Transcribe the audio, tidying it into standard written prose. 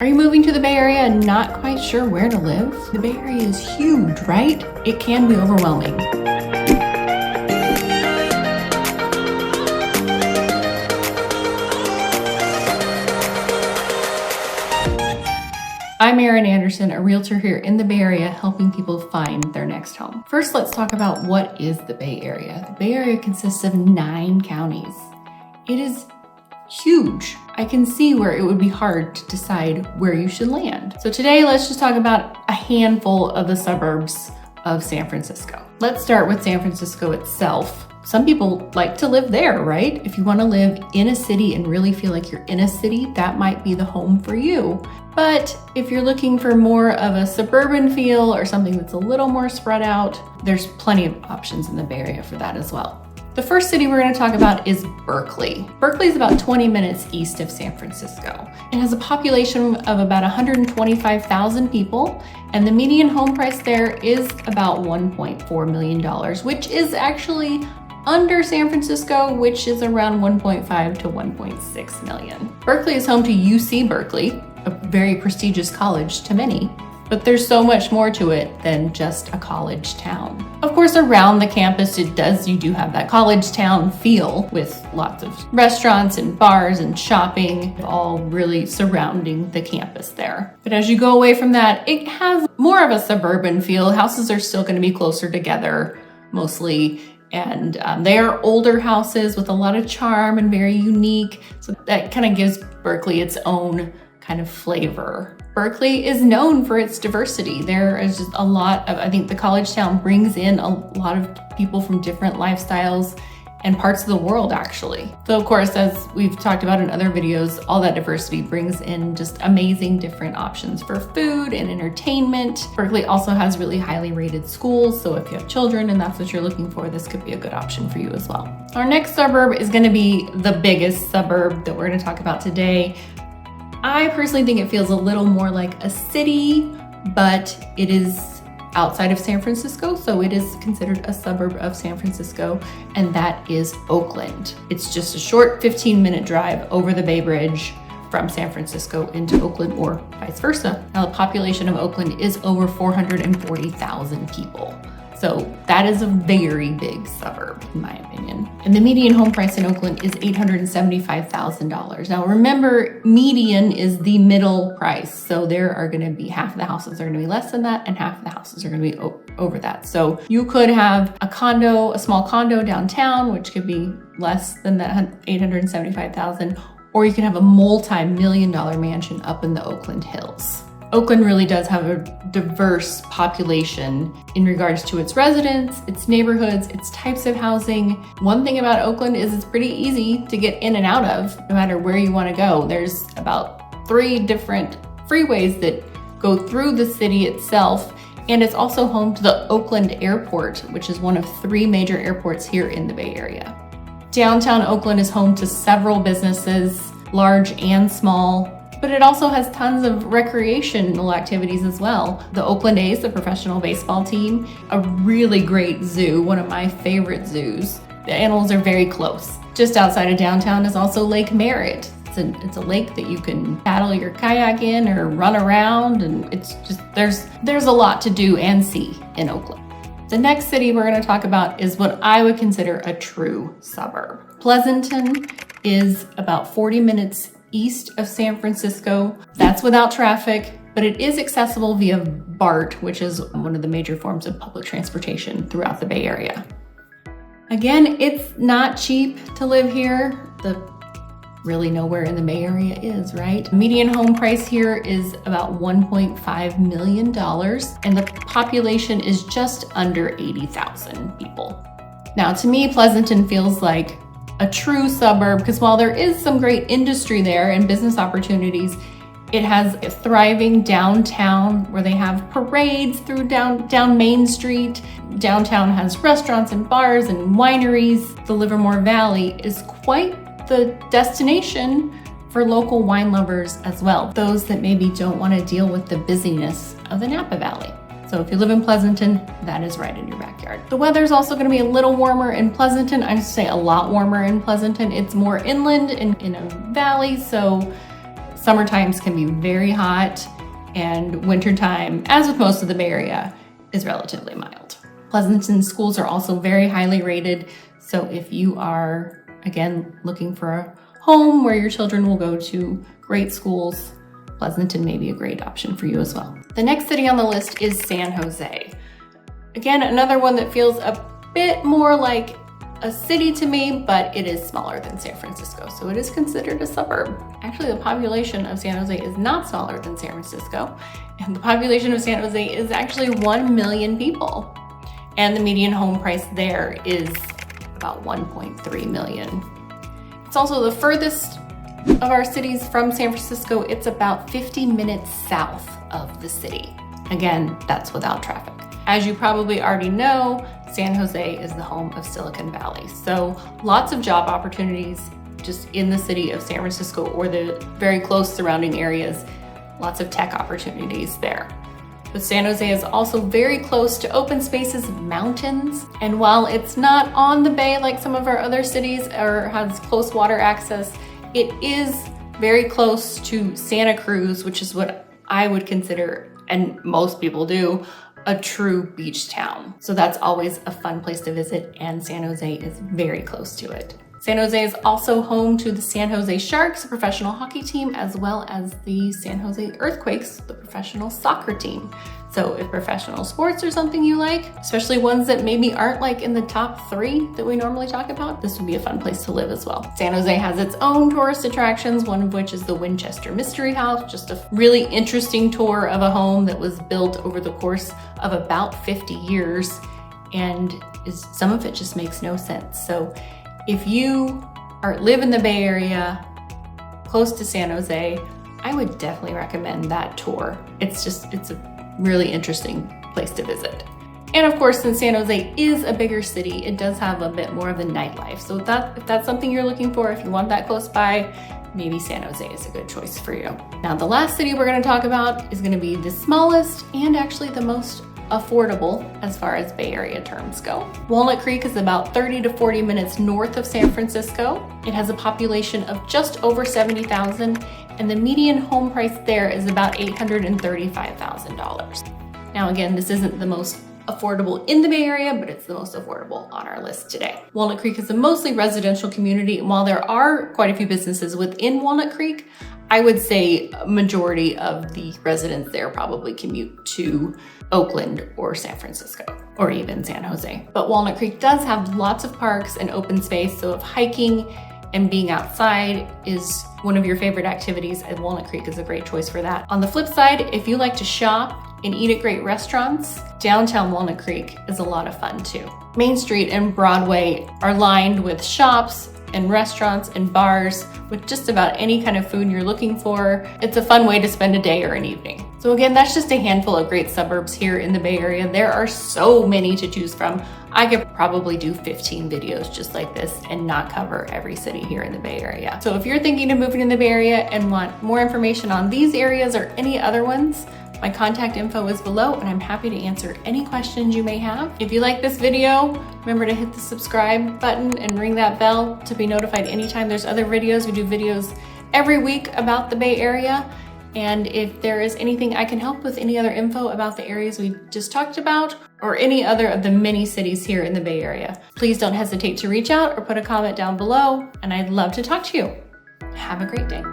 Are you moving to the Bay Area and not quite sure where to live? The Bay Area is huge, right? It can be overwhelming. I'm Erin Anderson, a realtor here in the Bay Area, helping people find their next home. First, let's talk about what is the Bay Area. The Bay Area consists of 9 counties. It is huge. I can see where it would be hard to decide where you should land. So today, let's just talk about a handful of the suburbs of San Francisco. Let's start with San Francisco itself. Some people like to live there, right? If you want to live in a city and really feel like you're in a city, that might be the home for you. But if you're looking for more of a suburban feel or something that's a little more spread out, there's plenty of options in the Bay Area for that as well. The first city we're going to talk about is Berkeley. Berkeley is about 20 minutes east of San Francisco. It has a population of about 125,000 people, and the median home price there is about $1.4 million, which is actually under San Francisco, which is around 1.5 to 1.6 million. Berkeley is home to UC Berkeley, a very prestigious college to many, but there's so much more to it than just a college town. Of course, around the campus, you do have that college town feel with lots of restaurants and bars and shopping, all really surrounding the campus there. But as you go away from that, it has more of a suburban feel. Houses are still going to be closer together, mostly. And they are older houses with a lot of charm and very unique. So that kind of gives Berkeley its own kind of flavor. Berkeley is known for its diversity. There is just a lot of, I think the college town brings in a lot of people from different lifestyles and parts of the world, actually. So of course, as we've talked about in other videos, all that diversity brings in just amazing different options for food and entertainment. Berkeley also has really highly rated schools, so if you have children and that's what you're looking for, this could be a good option for you as well. Our next suburb is going to be the biggest suburb that we're going to talk about today. I personally think it feels a little more like a city, but it is outside of San Francisco, so it is considered a suburb of San Francisco, and that is Oakland. It's just a short 15-minute drive over the Bay Bridge from San Francisco into Oakland or vice versa. Now, the population of Oakland is over 440,000 people. So that is a very big suburb, in my opinion. And the median home price in Oakland is $875,000. Now remember, median is the middle price. So there are gonna be half of the houses are gonna be less than that and half of the houses are gonna be over that. So you could have a condo, a small condo downtown, which could be less than that $875,000, or you can have a multi-million-dollar mansion up in the Oakland Hills. Oakland really does have a diverse population in regards to its residents, its neighborhoods, its types of housing. One thing about Oakland is it's pretty easy to get in and out of, no matter where you want to go. There's about 3 different freeways that go through the city itself, and it's also home to the Oakland Airport, which is one of 3 major airports here in the Bay Area. Downtown Oakland is home to several businesses, large and small, but it also has tons of recreational activities as well. The Oakland A's, the professional baseball team, a really great zoo, one of my favorite zoos. The animals are very close. Just outside of downtown is also Lake Merritt. It's a lake that you can paddle your kayak in or run around, and it's just, there's a lot to do and see in Oakland. The next city we're going to talk about is what I would consider a true suburb. Pleasanton is about 40 minutes east of San Francisco. That's without traffic, but it is accessible via BART, which is one of the major forms of public transportation throughout the Bay Area. Again, it's not cheap to live here. Really nowhere in the Bay Area is, right? Median home price here is about $1.5 million, and the population is just under 80,000 people. Now, to me, Pleasanton feels like a true suburb, because while there is some great industry there and business opportunities, it has a thriving downtown where they have parades through down Main Street. Downtown has restaurants and bars and wineries. The Livermore Valley is quite the destination for local wine lovers as well, those that maybe don't want to deal with the busyness of the Napa Valley. So if you live in Pleasanton, that is right in your backyard. The weather's also going to be a little warmer in Pleasanton. I should say a lot warmer in Pleasanton. It's more inland and in a valley, so Summer times can be very hot, and wintertime, as with most of the Bay Area, is relatively mild. Pleasanton schools are also very highly rated, so if you are, again, looking for a home where your children will go to great schools, Pleasanton may be a great option for you as well. The next city on the list is San Jose. Again, another one that feels a bit more like a city to me, but it is smaller than San Francisco, so it is considered a suburb. Actually, the population of San Jose is not smaller than San Francisco, and the population of San Jose is actually 1 million people. And the median home price there is about 1.3 million. It's also the furthest of our cities from San Francisco. It's about 50 minutes south of the city. Again, that's without traffic. As you probably already know, San Jose is the home of Silicon Valley. So lots of job opportunities just in the city of San Francisco or the very close surrounding areas, lots of tech opportunities there. But San Jose is also very close to open spaces, mountains, and while it's not on the bay like some of our other cities or has close water access, it is very close to Santa Cruz, which is what I would consider, and most people do, a true beach town. So that's always a fun place to visit, and San Jose is very close to it. San Jose is also home to the San Jose Sharks, a professional hockey team, as well as the San Jose Earthquakes, the professional soccer team. So if professional sports are something you like, especially ones that maybe aren't like in the top 3 that we normally talk about, this would be a fun place to live as well. San Jose has its own tourist attractions, one of which is the Winchester Mystery House, just a really interesting tour of a home that was built over the course of about 50 years, and some of it just makes no sense. So if you live in the Bay Area, close to San Jose, I would definitely recommend that tour. It's a really interesting place to visit. And of course, since San Jose is a bigger city, it does have a bit more of the nightlife. So if that's something you're looking for, if you want that close by, maybe San Jose is a good choice for you. Now, the last city we're gonna talk about is gonna be the smallest and actually the most affordable as far as Bay Area terms go. Walnut Creek is about 30 to 40 minutes north of San Francisco. It has a population of just over 70,000, and the median home price there is about $835,000. Now again, this isn't the most affordable in the Bay Area, but it's the most affordable on our list today. Walnut Creek is a mostly residential community, and while there are quite a few businesses within Walnut Creek, I would say a majority of the residents there probably commute to Oakland or San Francisco, or even San Jose. But Walnut Creek does have lots of parks and open space, so if hiking and being outside is one of your favorite activities, and Walnut Creek is a great choice for that. On the flip side, if you like to shop and eat at great restaurants, downtown Walnut Creek is a lot of fun too. Main Street and Broadway are lined with shops and restaurants and bars with just about any kind of food you're looking for. It's a fun way to spend a day or an evening. So again, that's just a handful of great suburbs here in the Bay Area. There are so many to choose from. I could probably do 15 videos just like this and not cover every city here in the Bay Area. So if you're thinking of moving in the Bay Area and want more information on these areas or any other ones, my contact info is below, and I'm happy to answer any questions you may have. If you like this video, remember to hit the subscribe button and ring that bell to be notified anytime there's other videos. We do videos every week about the Bay Area. And if there is anything I can help with, any other info about the areas we just talked about, or any other of the many cities here in the Bay Area, please don't hesitate to reach out or put a comment down below, and I'd love to talk to you. Have a great day.